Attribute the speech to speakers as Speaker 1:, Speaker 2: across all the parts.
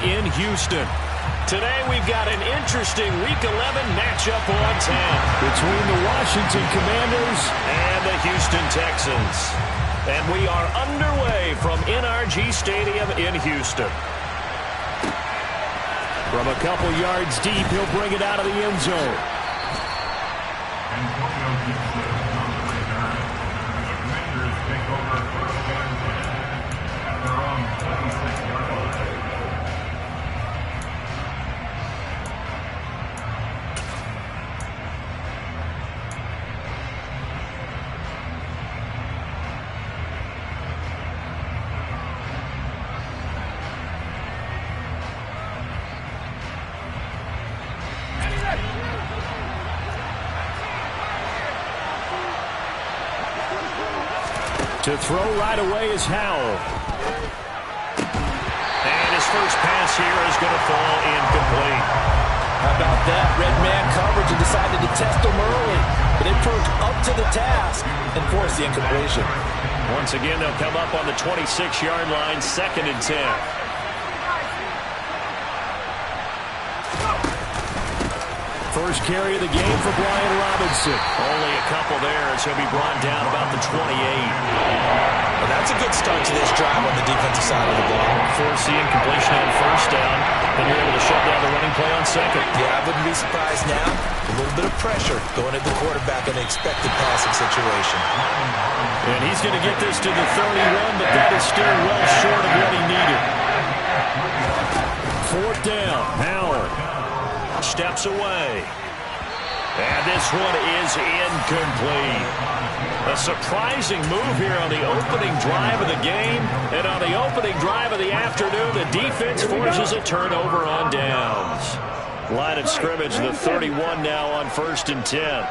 Speaker 1: in Houston. Today we've got an interesting Week 11 matchup on tap between the Washington Commanders and the Houston Texans. And we are underway from NRG Stadium in Houston. From a couple yards deep, he'll bring it out of the end zone. To throw right away is Howell. And his first pass here is going to fall incomplete.
Speaker 2: How about that? Red man coverage and decided to test him early. But they proved up to the task and forced the incompletion.
Speaker 1: Once again, they'll come up on the 26-yard line, 2nd and 10. First carry of the game for Brian Robinson. Only a couple there as he'll be brought down about the 28.
Speaker 2: Well, that's a good start to this drive on the defensive side of the ball.
Speaker 1: Force the incompletion on first down, and you're able to shut down the running play on second.
Speaker 2: Yeah, I wouldn't be surprised now. A little bit of pressure going at the quarterback in an expected passing situation.
Speaker 1: And he's going to get this to the 31, but that is still well short of what he needed. 4th down, Howell steps away. And this one is incomplete. A surprising move here on the opening drive of the game. And on the opening drive of the afternoon, the defense forces a turnover on downs. Line of scrimmage, the 31 now on 1st and 10.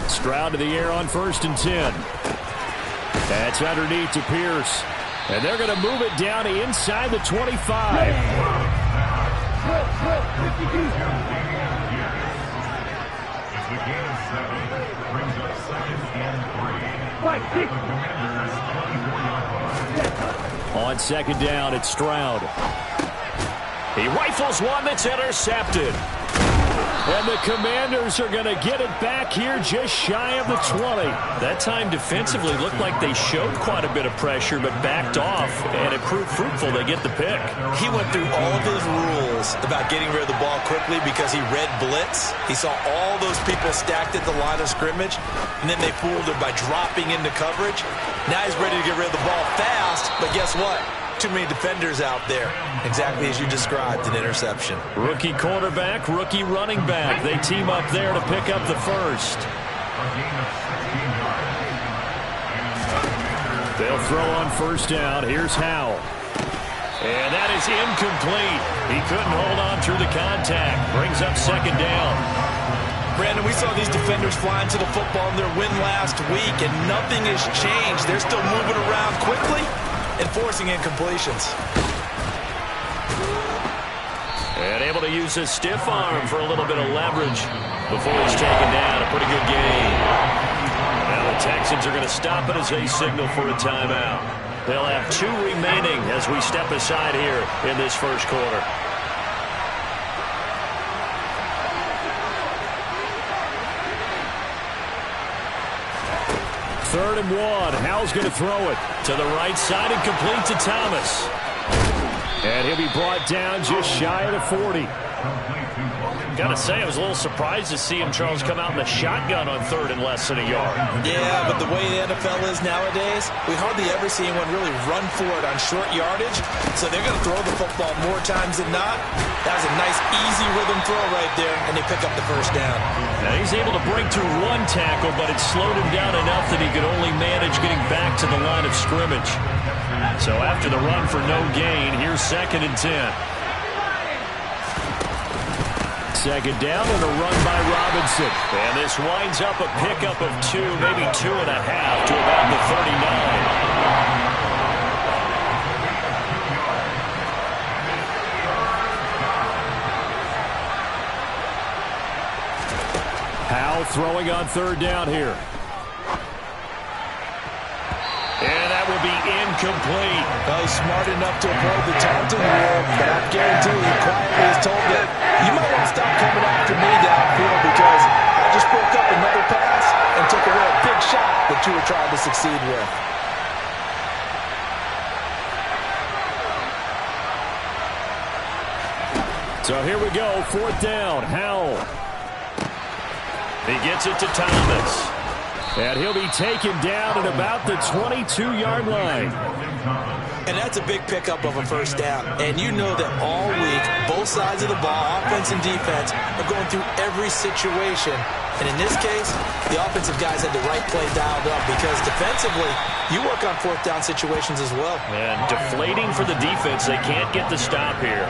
Speaker 1: Stroud to the air on 1st and 10. That's underneath to Pierce. And they're going to move it down inside the 25. On 2nd down, it's Stroud. He rifles one that's intercepted. And the Commanders are going to get it back here just shy of the 20. That time defensively looked like they showed quite a bit of pressure but backed off, and it proved fruitful. They get the pick.
Speaker 2: He went through all of his rules about getting rid of the ball quickly because he read blitz. He saw all those people stacked at the line of scrimmage, and then they fooled him by dropping into coverage. Now he's ready to get rid of the ball fast, but guess what? Too many defenders out there. Exactly as you described, an interception.
Speaker 1: Rookie quarterback, rookie running back. They team up there to pick up the first. They'll throw on 1st down. Here's Howell. And that is incomplete. He couldn't hold on through the contact. Brings up 2nd down.
Speaker 2: Brandon, we saw these defenders flying to the football in their win last week, and nothing has changed. They're still moving around quickly and forcing incompletions.
Speaker 1: And able to use his stiff arm for a little bit of leverage before he's taken down. A pretty good game. Now the Texans are going to stop it as they signal for a timeout. They'll have 2 remaining as we step aside here in this first quarter. Third and 1. Howell's going to throw it to the right side and complete to Thomas. And he'll be brought down just shy of the 40. Gotta say, I was a little surprised to see him, Charles, come out in the shotgun on 3rd and less than a yard.
Speaker 2: Yeah, but the way the NFL is nowadays, we hardly ever see anyone really run for it on short yardage. So they're going to throw the football more times than not. That was a nice, easy rhythm throw right there, and they pick up the first down.
Speaker 1: Now he's able to break through 1 tackle, but it slowed him down enough that he could only manage getting back to the line of scrimmage. So after the run for no gain, here's 2nd and 10. 2nd down and a run by Robinson. And this winds up a pickup of 2, maybe 2.5 to about the 39. Howell throwing on 3rd down here. incomplete.
Speaker 2: Well, he's smart enough to avoid the taunting rule, but I guarantee he quietly has told them, you might want to stop coming after me downfield because I just broke up another pass and took away a big shot that you were trying to succeed with.
Speaker 1: So here we go, 4th down, Howell. He gets it to Thomas. And he'll be taken down at about the 22-yard line.
Speaker 2: And that's a big pickup of a first down. And you know that all week, both sides of the ball, offense and defense, are going through every situation. And in this case, the offensive guys had the right play dialed up because defensively, you work on 4th down situations as well.
Speaker 1: And deflating for the defense. They can't get the stop here.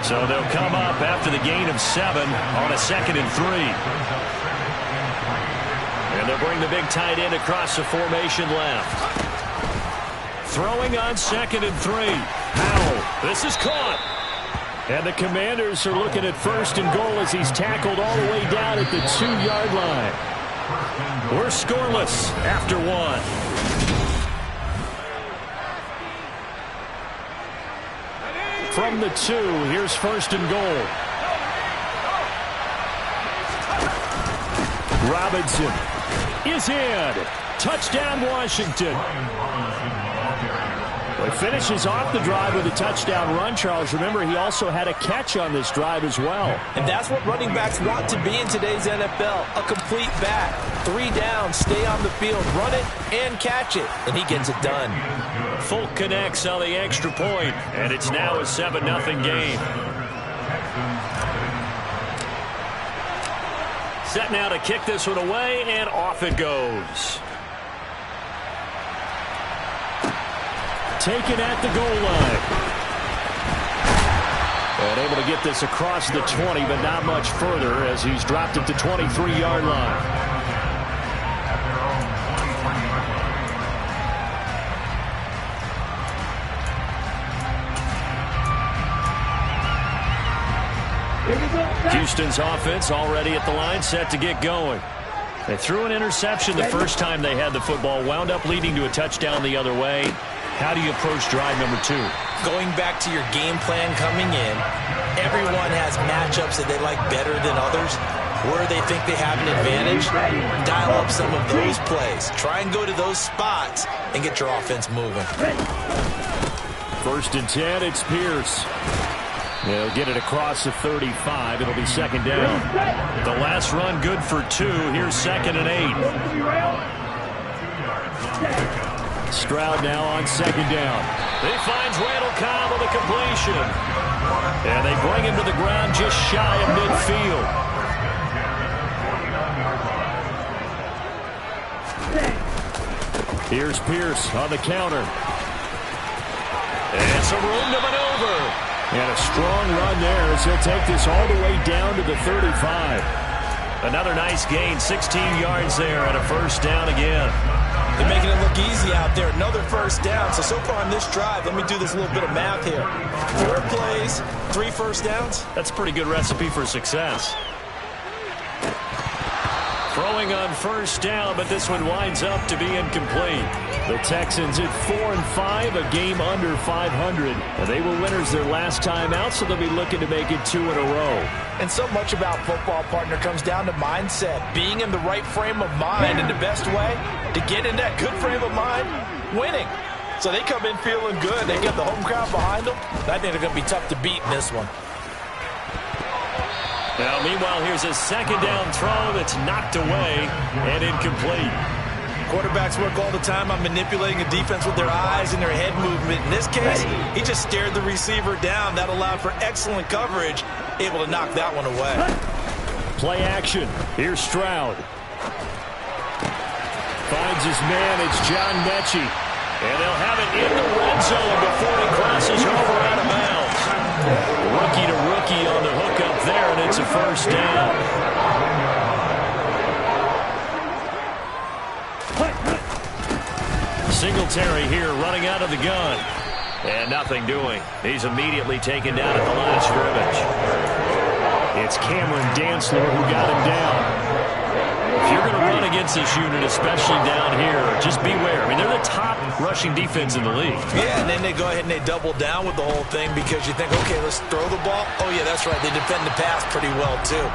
Speaker 1: So they'll come up after the gain of 7 on a 2nd and 3. And they'll bring the big tight end across the formation left. Throwing on 2nd and 3. Howell. This is caught. And the Commanders are looking at 1st and goal as he's tackled all the way down at the 2-yard line. We're scoreless after 1. From the 2, here's 1st and goal. Robinson is in. Touchdown, Washington. Well, he finishes off the drive with a touchdown run, Charles. Remember, he also had a catch on this drive as well.
Speaker 2: And that's what running backs want to be in today's NFL. A complete back. 3 down, stay on the field, run it, and catch it. And he gets it done.
Speaker 1: Folk connects on the extra point, and it's now a 7-0 game. Set now to kick this one away, and off it goes. Taken at the goal line. And able to get this across the 20, but not much further as he's dropped it to 23-yard line. Houston's offense already at the line, set to get going. They threw an interception the first time they had the football, wound up leading to a touchdown the other way. How do you approach drive number 2?
Speaker 2: Going back to your game plan coming in, everyone has matchups that they like better than others. Where they think they have an advantage, dial up some of those plays. Try and go to those spots and get your offense moving.
Speaker 1: 1st and 10, it's Pierce. They'll get it across the 35. It'll be 2nd down. The last run good for 2. Here's 2nd and 8. Stroud now on 2nd down. He finds Randall Cobb with a completion. And they bring him to the ground just shy of midfield. Here's Pierce on the counter. And some room to maneuver. And a strong run there as he'll take this all the way down to the 35. Another nice gain, 16 yards there and a 1st down again.
Speaker 2: They're making it look easy out there. Another 1st down. So far on this drive, let me do this little bit of math here. 4 plays, 3 1st downs.
Speaker 1: That's a pretty good recipe for success. Throwing on 1st down, but this one winds up to be incomplete. The Texans at 4-5, a game under 500. They were winners their last time out, so they'll be looking to make it 2 in a row.
Speaker 2: And so much about football, partner, comes down to mindset. Being in the right frame of mind, and the best way to get in that good frame of mind, winning. So they come in feeling good. They get the home crowd behind them. I think they're going to be tough to beat in this one.
Speaker 1: Now, meanwhile, here's a 2nd down throw that's knocked away and incomplete.
Speaker 2: Quarterbacks work all the time on manipulating a defense with their eyes and their head movement. In this case, he just stared the receiver down. That allowed for excellent coverage, able to knock that one away.
Speaker 1: Play action. Here's Stroud. Finds his man. It's John Mechie. And they'll have it in the red zone before he crosses over out of bounds. Rookie to rookie on the hook up there, and it's a 1st down. Singletary here running out of the gun. And nothing doing. He's immediately taken down at the line of scrimmage. It's Cameron Dantzler who got him down. If you're going to run against this unit, especially down here, just beware. I mean, they're the top rushing defense in the league.
Speaker 2: Yeah, and then they go ahead and they double down with the whole thing because you think, okay, let's throw the ball. Oh, yeah, that's right. They defend the pass pretty well, too.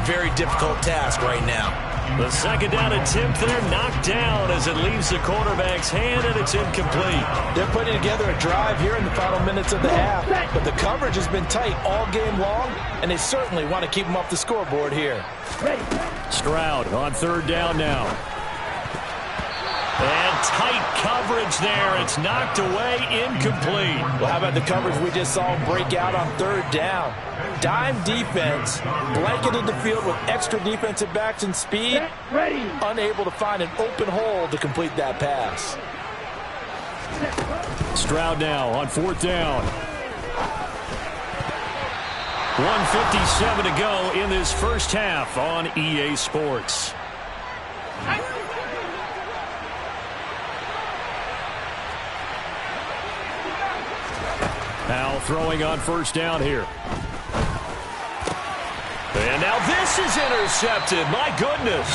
Speaker 2: Very difficult task right now.
Speaker 1: The second down attempt there knocked down as it leaves the quarterback's hand, and it's incomplete.
Speaker 2: They're putting together a drive here in the final minutes of the half, but the coverage has been tight all game long, and they certainly want to keep them off the scoreboard here.
Speaker 1: Stroud on third down now. And tight coverage there. It's knocked away, incomplete.
Speaker 2: Well, how about the coverage we just saw break out on third down? Dime defense, blanketed the field with extra defensive backs and speed, unable to find an open hole to complete that pass.
Speaker 1: Stroud now on fourth down. 1:57 to go in this first half on EA Sports. Now throwing on first down here. And now this is intercepted. My goodness.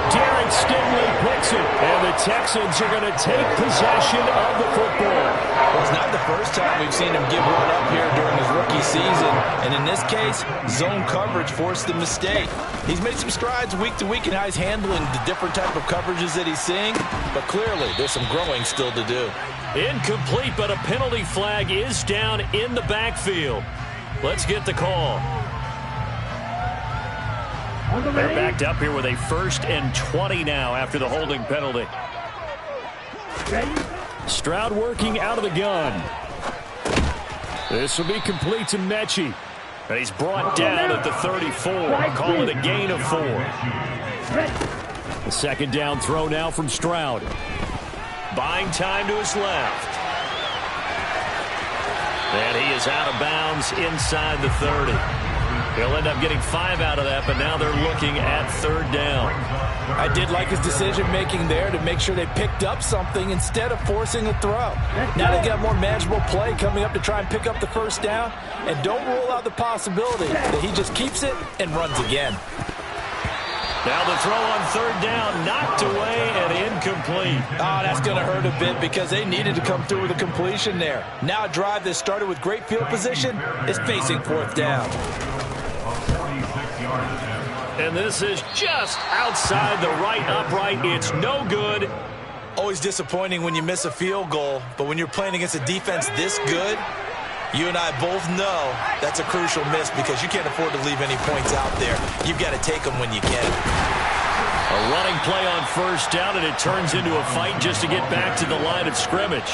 Speaker 1: Derek Stingley picks it. And the Texans are going to take possession of the football.
Speaker 2: Well, it's not the first time we've seen him give one up here during his rookie season. And in this case, zone coverage forced the mistake. He's made some strides week to week in how he's handling the different type of coverages that he's seeing. But clearly, there's some growing still to do.
Speaker 1: Incomplete, but a penalty flag is down in the backfield. Let's get the call. They're backed up here with a 1st and 20 now after the holding penalty. Stroud working out of the gun. This will be complete to Mechie. He's brought down at the 34. Call it a gain of 4. The second down throw now from Stroud. Buying time to his left. And he is out of bounds inside the 30. He'll end up getting 5 out of that, but now they're looking at third down.
Speaker 2: I did like his decision-making there to make sure they picked up something instead of forcing a throw. Now they've got more manageable play coming up to try and pick up the first down, and don't rule out the possibility that he just keeps it and runs again.
Speaker 1: Now the throw on third down, knocked away and incomplete.
Speaker 2: Oh, that's going to hurt a bit because they needed to come through with a completion there. Now a drive that started with great field position is facing fourth down.
Speaker 1: And this is just outside the right upright. It's no good.
Speaker 2: Always disappointing when you miss a field goal, but when you're playing against a defense this good, you and I both know that's a crucial miss because you can't afford to leave any points out there. You've got to take them when you can.
Speaker 1: A running play on first down, and it turns into a fight just to get back to the line of scrimmage.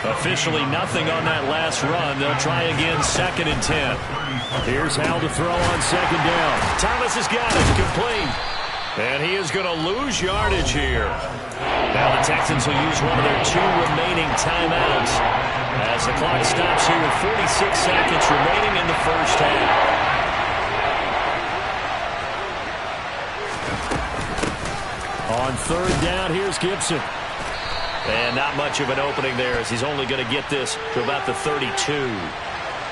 Speaker 1: Officially nothing on that last run. They'll try again, 2nd and 10. Here's Howell to throw on second down. Thomas has got it, complete. And he is going to lose yardage here. Now the Texans will use one of their 2 remaining timeouts as the clock stops here with 46 seconds remaining in the first half. On third down, here's Gibson. And not much of an opening there as he's only going to get this to about the 32.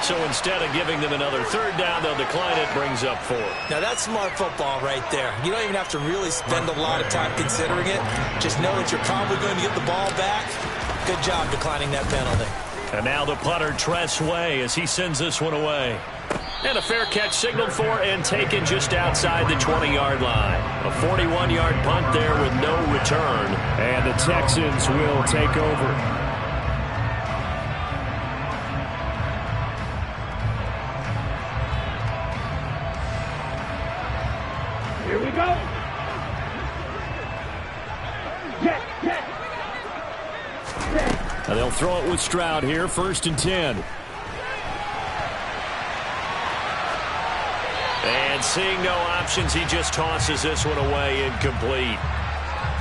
Speaker 1: So instead of giving them another third down, they'll decline it, brings up 4.
Speaker 2: Now that's smart football right there. You don't even have to really spend a lot of time considering it. Just know that you're probably going to get the ball back. Good job declining that penalty.
Speaker 1: And now the punter, Tress Way, as he sends this one away. And a fair catch signaled for and taken just outside the 20-yard line. A 41-yard punt there with no return. And the Texans will take over.
Speaker 3: Here we go.
Speaker 1: Now they'll throw it with Stroud here, 1st and 10. And seeing no options, he just tosses this one away, incomplete.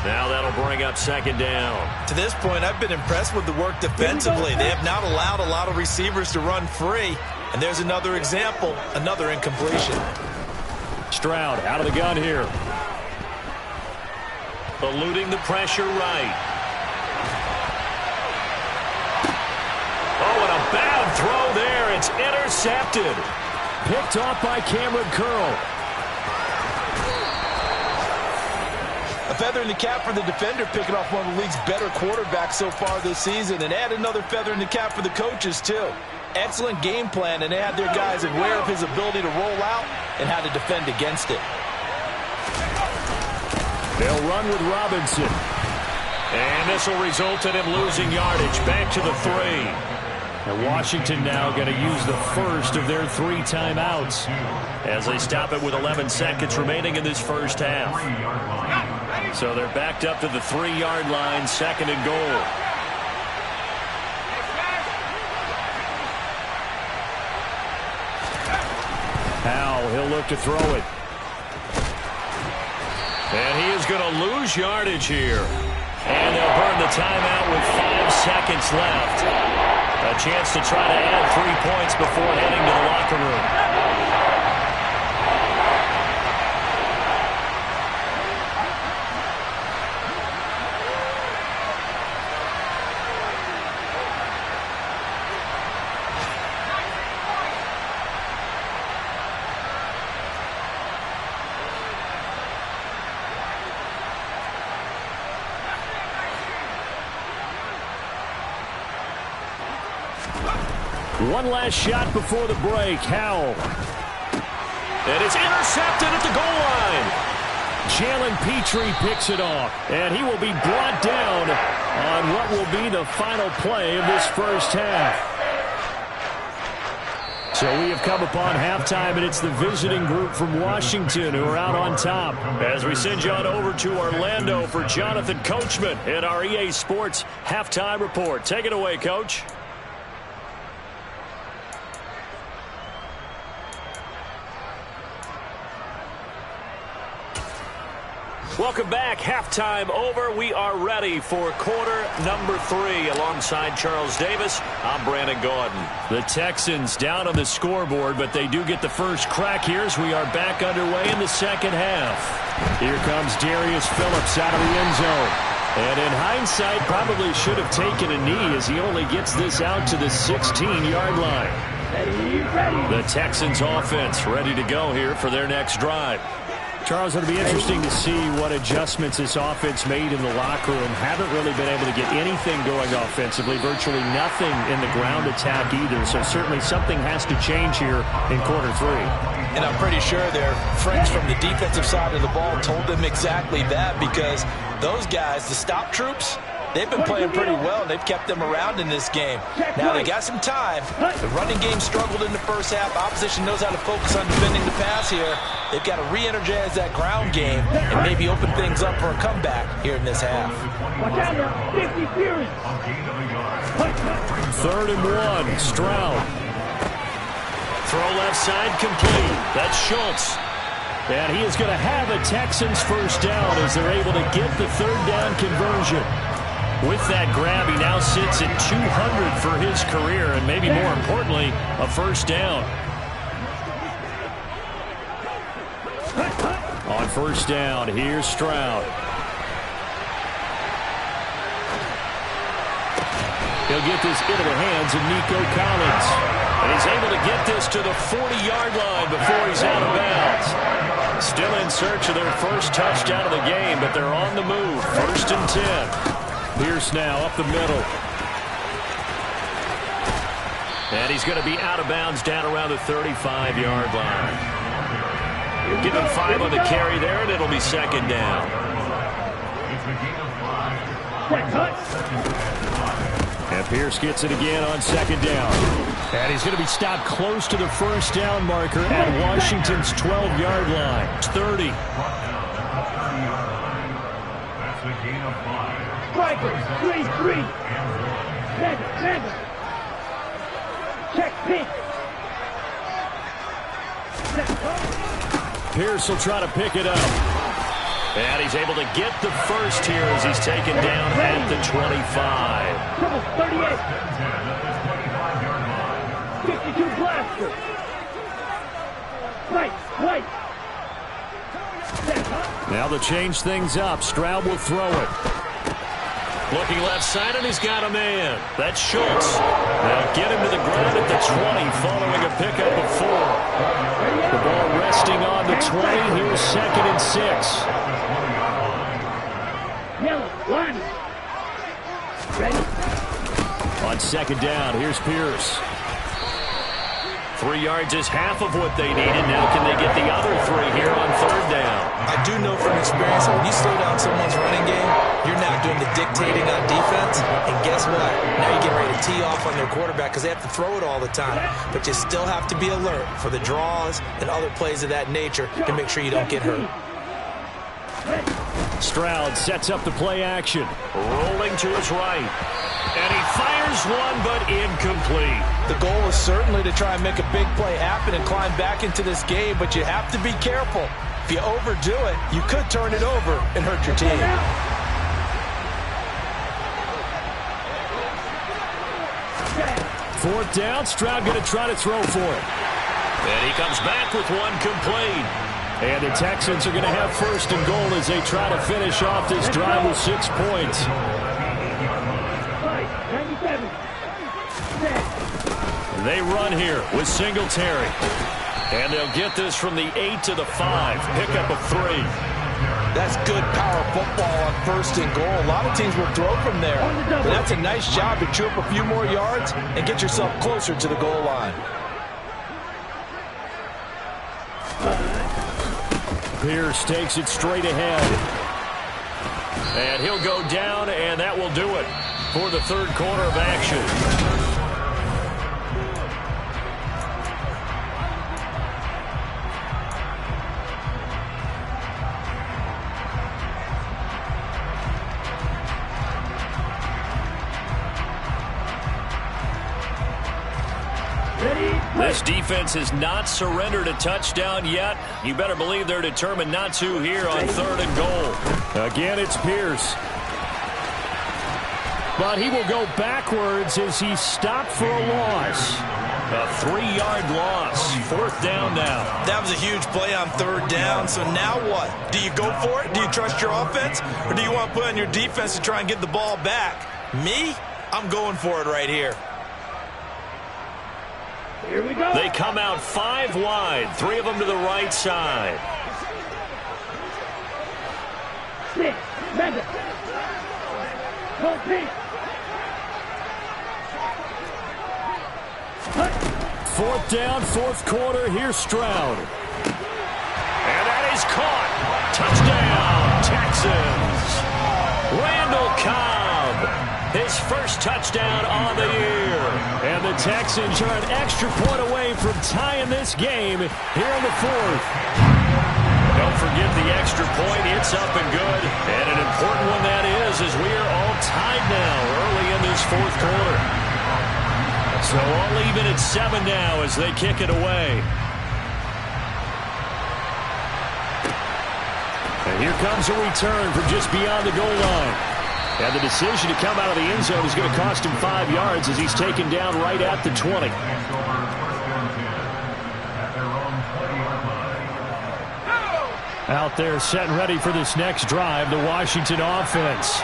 Speaker 1: Now that'll bring up 2nd down.
Speaker 2: To this point, I've been impressed with the work defensively. They have not allowed a lot of receivers to run free. And there's another example, another incompletion.
Speaker 1: Stroud out of the gun here. Eluding the pressure right. Oh, and a bad throw there. It's intercepted. Picked off by Cameron Curl.
Speaker 2: A feather in the cap for the defender, picking off one of the league's better quarterbacks so far this season, and add another feather in the cap for the coaches, too. Excellent game plan, and they had their guys aware of his ability to roll out and how to defend against it.
Speaker 1: They'll run with Robinson. And this will result in him losing yardage. Back to the 3. And Washington now going to use the first of their 3 timeouts as they stop it with 11 seconds remaining in this first half. So they're backed up to the 3-yard line, 2nd and goal. Powell, he'll look to throw it. And he is going to lose yardage here. And they'll burn the timeout with 5 seconds left. A chance to try to add 3 points before heading to the locker room. One last shot before the break. Howell. And it's intercepted at the goal line. Jalen Petrie picks it off. And he will be brought down on what will be the final play of this first half. So we have come upon halftime, and it's the visiting group from Washington who are out on top. As we send you on over to Orlando for Jonathan Coachman at our EA Sports Halftime Report. Take it away, Coach. Welcome back. Halftime over. We are ready for quarter number 3. Alongside Charles Davis, I'm Brandon Gaudin. The Texans down on the scoreboard, but they do get the first crack here as we are back underway in the second half. Here comes Darius Phillips out of the end zone. And in hindsight, probably should have taken a knee as he only gets this out to the 16-yard line. The Texans offense ready to go here for their next drive. Charles, it'll be interesting to see what adjustments this offense made in the locker room. Haven't really been able to get anything going offensively, virtually nothing in the ground attack either. So certainly something has to change here in quarter 3.
Speaker 2: And I'm pretty sure their friends from the defensive side of the ball told them exactly that, because those guys, the stop troops, they've been playing pretty well, and they've kept them around in this game. Now, they got some time. The running game struggled in the first half. Opposition knows how to focus on defending the pass here. They've got to re-energize that ground game and maybe open things up for a comeback here in this half.
Speaker 1: 3rd and 1, Stroud. Throw left side complete. That's Schultz. And he is going to have a Texans first down as they're able to get the 3rd down conversion. With that grab, he now sits at 200 for his career, and maybe more importantly, a first down. On first down, here's Stroud. He'll get this into the hands of Nico Collins. And he's able to get this to the 40-yard line before he's out of bounds. Still in search of their first touchdown of the game, but they're on the move. 1st and 10. Pierce now up the middle. And he's going to be out of bounds down around the 35-yard line. Give him 5 on the carry there, and it'll be 2nd down. And Pierce gets it again on 2nd down. And he's going to be stopped close to the first down marker at Washington's 12-yard line. It's 30.
Speaker 3: Strikers, 3-3. Sanders. Check pitch.
Speaker 1: Pierce will try to pick it up. And he's able to get the first here as he's taken down at the 25.
Speaker 3: Triple 38. 52 blaster. Right.
Speaker 1: Now to change things up, Stroud will throw it. Looking left side, and he's got a man. That's Schultz. They'll get him to the ground at the 20 following a pickup of 4. The ball resting on the 20. Here's 2nd and 6. On second down, here's Pierce. 3 yards is half of what they needed. Now can they get the other 3 here on third down?
Speaker 2: I do know from experience that when you slow down someone's running game, you're now doing the dictating on defense. And guess what? Now you're getting ready to tee off on their quarterback because they have to throw it all the time. But you still have to be alert for the draws and other plays of that nature to make sure you don't get hurt.
Speaker 1: Stroud sets up the play action. Rolling to his right. And he fires one, but incomplete.
Speaker 2: The goal is certainly to try and make a big play happen and climb back into this game, but you have to be careful. If you overdo it, you could turn it over and hurt your team.
Speaker 1: Fourth down, Stroud going to try to throw for it. And he comes back with one complete. And the Texans are going to have first and goal as they try to finish off this drive with 6 points. They run here with Singletary. And they'll get this from the 8 to the 5. Pickup of 3.
Speaker 2: That's good power football on first and goal. A lot of teams will throw from there. But that's a nice job to chew up a few more yards and get yourself closer to the goal line.
Speaker 1: Pierce takes it straight ahead. And he'll go down, and that will do it for the third quarter of action. This defense has not surrendered a touchdown yet. You better believe they're determined not to here on third and goal. Again, it's Pierce. But he will go backwards as he's stopped for a loss. A 3-yard loss. Fourth down now.
Speaker 2: That was a huge play on third down. So now what? Do you go for it? Do you trust your offense? Or do you want to put on your defense to try and get the ball back? Me? I'm going for it right here.
Speaker 3: Here we go.
Speaker 1: They come out 5 wide, 3 of them to the right side.
Speaker 3: 6, Mender. Go pink.
Speaker 1: Fourth down, fourth quarter. Here's Stroud. And that is caught. Touchdown, Texans. Randall Cobb. His first touchdown on the year. And the Texans are an extra point away from tying this game here in the fourth. Don't forget the extra point. It's up and good. And an important one that is, as we are all tied now early in this fourth quarter. So all even at 7 now as they kick it away. And here comes a return from just beyond the goal line. And the decision to come out of the end zone is going to cost him 5 yards as he's taken down right at the 20. Out there set and ready for this next drive, the Washington offense.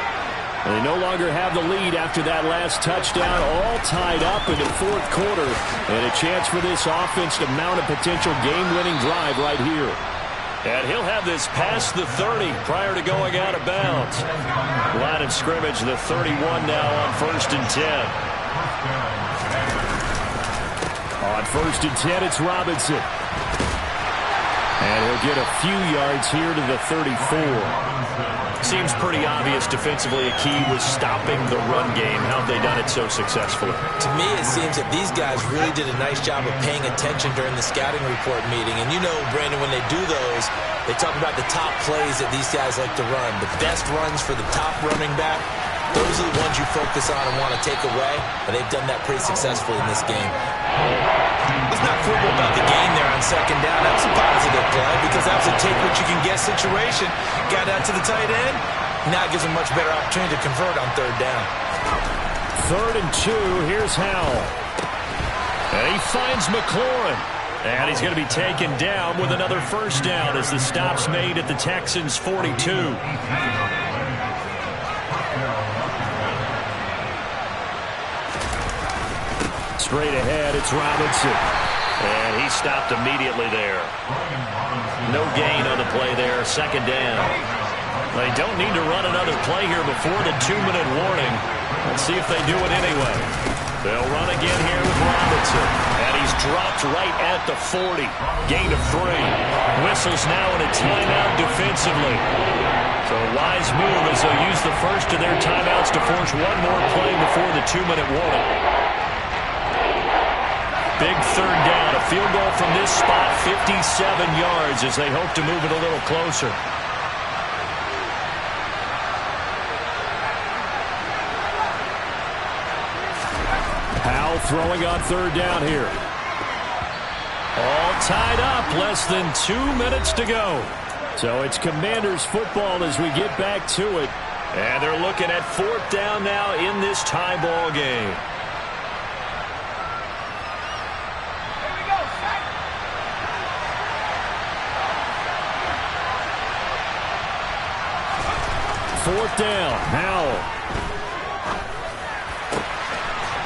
Speaker 1: And they no longer have the lead after that last touchdown, all tied up in the fourth quarter. And a chance for this offense to mount a potential game-winning drive right here. And he'll have this past the 30 prior to going out of bounds. Line of scrimmage, the 31 now on 1st and 10. On 1st and 10, it's Robinson. And he'll get a few yards here to the 34. Seems pretty obvious defensively a key was stopping the run game. How have they done it so successfully?
Speaker 2: To me, it seems that these guys really did a nice job of paying attention during the scouting report meeting. And you know, Brandon, when they do those, they talk about the top plays that these guys like to run. The best runs for the top running back, those are the ones you focus on and want to take away. And they've done that pretty successfully in this game. Let's not quibble about the game there on second down. That was a positive play because that was a take-what-you-can-get situation. Got out to the tight end. Now it gives them much better opportunity to convert on third down.
Speaker 1: 3rd and 2. Here's Howell. And he finds McLaurin. And he's going to be taken down with another first down as the stop's made at the Texans' 42. Straight ahead, it's Robinson. And he stopped immediately there. No gain on the play there, second down. They don't need to run another play here before the 2-minute warning. Let's see if they do it anyway. They'll run again here with Robinson. And he's dropped right at the 40. Gain of 3. Whistles now in a timeout defensively. So a wise move as they'll use the first of their timeouts to force one more play before the 2-minute warning. Big third down. A field goal from this spot, 57 yards as they hope to move it a little closer. Powell throwing on third down here. All tied up, less than 2 minutes to go. So it's Commanders football as we get back to it. And they're looking at fourth down now in this tie ball game. Fourth down, Howell.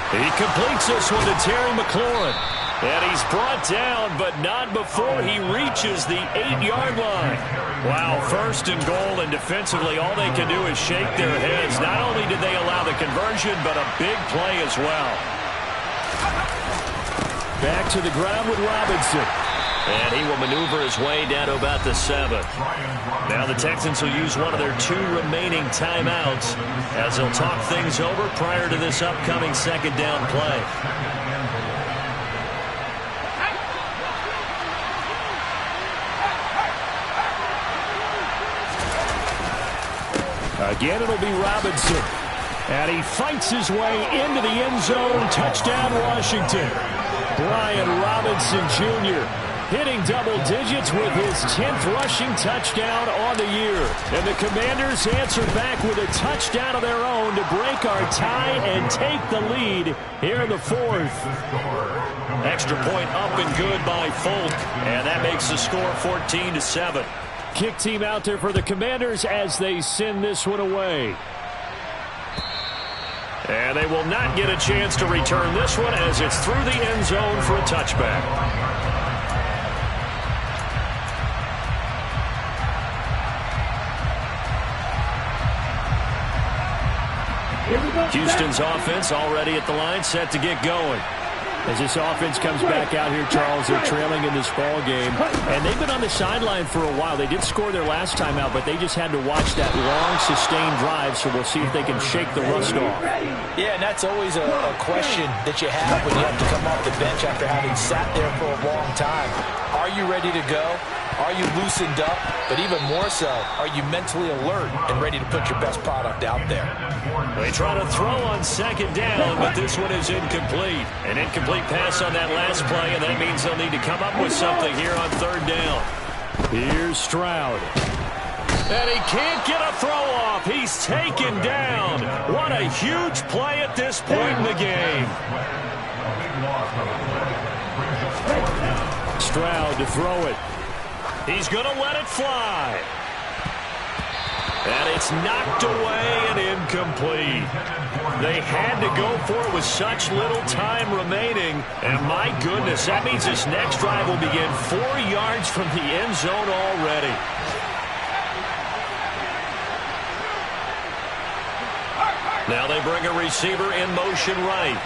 Speaker 1: He completes this one to Terry McLaurin. And he's brought down, but not before he reaches the 8-yard line. Wow, first and goal, and defensively all they can do is shake their heads. Not only did they allow the conversion, but a big play as well. Back to the ground with Robinson. And he will maneuver his way down to about the 7. Now the Texans will use one of their 2 remaining timeouts as they'll talk things over prior to this upcoming second down play. Again, it'll be Robinson. And he fights his way into the end zone. Touchdown, Washington. Brian Robinson Jr. hitting double digits with his 10th rushing touchdown on the year. And the Commanders answer back with a touchdown of their own to break our tie and take the lead here in the 4th. Extra point up and good by Folk. And that makes the score 14-7. Kick team out there for the Commanders as they send this one away. And they will not get a chance to return this one as it's through the end zone for a touchback. Houston's offense already at the line, set to get going. As this offense comes back out here, Charles, they're trailing in this ball game. And they've been on the sideline for a while. They did score their last time out, but they just had to watch that long, sustained drive, so we'll see if they can shake the rust off.
Speaker 2: Yeah, and that's always a question that you have when you have to come off the bench after having sat there for a long time. Are you ready to go? Are you loosened up? But even more so, are you mentally alert and ready to put your best product out there?
Speaker 1: They try to throw on second down, but this one is incomplete. An incomplete pass on that last play, and that means they'll need to come up with something here on third down. Here's Stroud. And he can't get a throw off. He's taken down. What a huge play at this point in the game. Stroud to throw it. He's going to let it fly. And it's knocked away and incomplete. They had to go for it with such little time remaining. And my goodness, that means this next drive will begin 4 yards from the end zone already. Now they bring a receiver in motion right.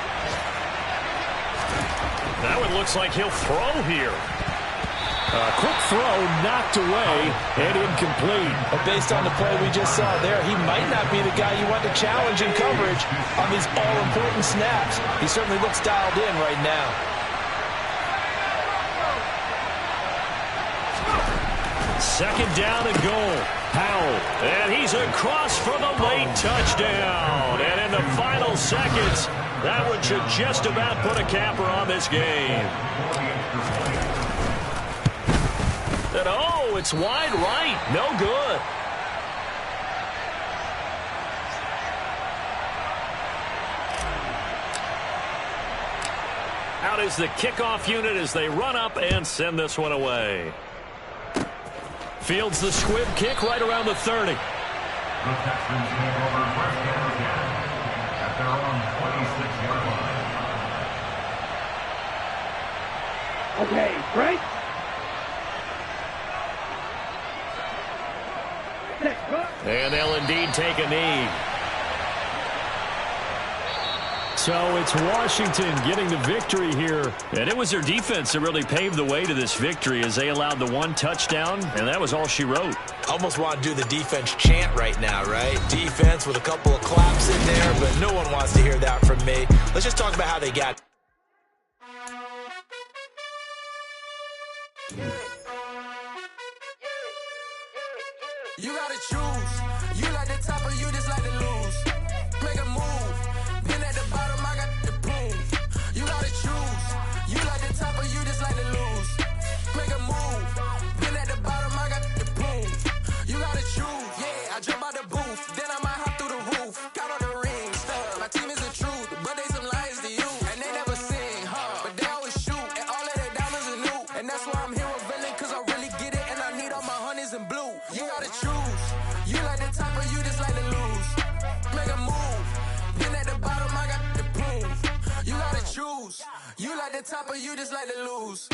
Speaker 1: Now it looks like he'll throw here. A quick throw knocked away and incomplete.
Speaker 2: But based on the play we just saw there, he might not be the guy you want to challenge in coverage on these all-important snaps. He certainly looks dialed in right now.
Speaker 1: Second down and goal. Powell. And he's across for the late touchdown. And in the final seconds, that one should just about put a capper on this game. And oh, it's wide right. No good. Out is the kickoff unit as they run up and send this one away. Fields the squib kick right around the 30.
Speaker 4: The Texans take over first down again at their own 26-yard line.
Speaker 3: Okay, break.
Speaker 1: And they'll indeed take a knee.
Speaker 5: So it's Washington getting the victory here.
Speaker 1: And it was their defense that really paved the way to this victory as they allowed the one touchdown, and that was all she wrote.
Speaker 2: Almost want to do the defense chant right now, right? Defense with a couple of claps in there, but no one wants to hear that from me. Let's just talk about how they got.
Speaker 6: You gotta choose. You like the top or you just like to lose. Make a move. Been at the bottom, I got the prove. You gotta choose. You like the top or you just like to lose. Make a move. Been at the bottom, I got the prove. You gotta choose. Yeah, I jump out the booth. Then I might hop through the roof. Count on the ring stuff. My team is the truth, but they some liars to you. And they never sing, but they always shoot. And all of their dollars are new. And that's why I'm here with villain, cause I really get it. And I need all my honeys in blue. You gotta choose. You like the top or you just like to lose. Make a move. Been at the bottom, I got the proof. You gotta choose. You like the top or you just like to lose.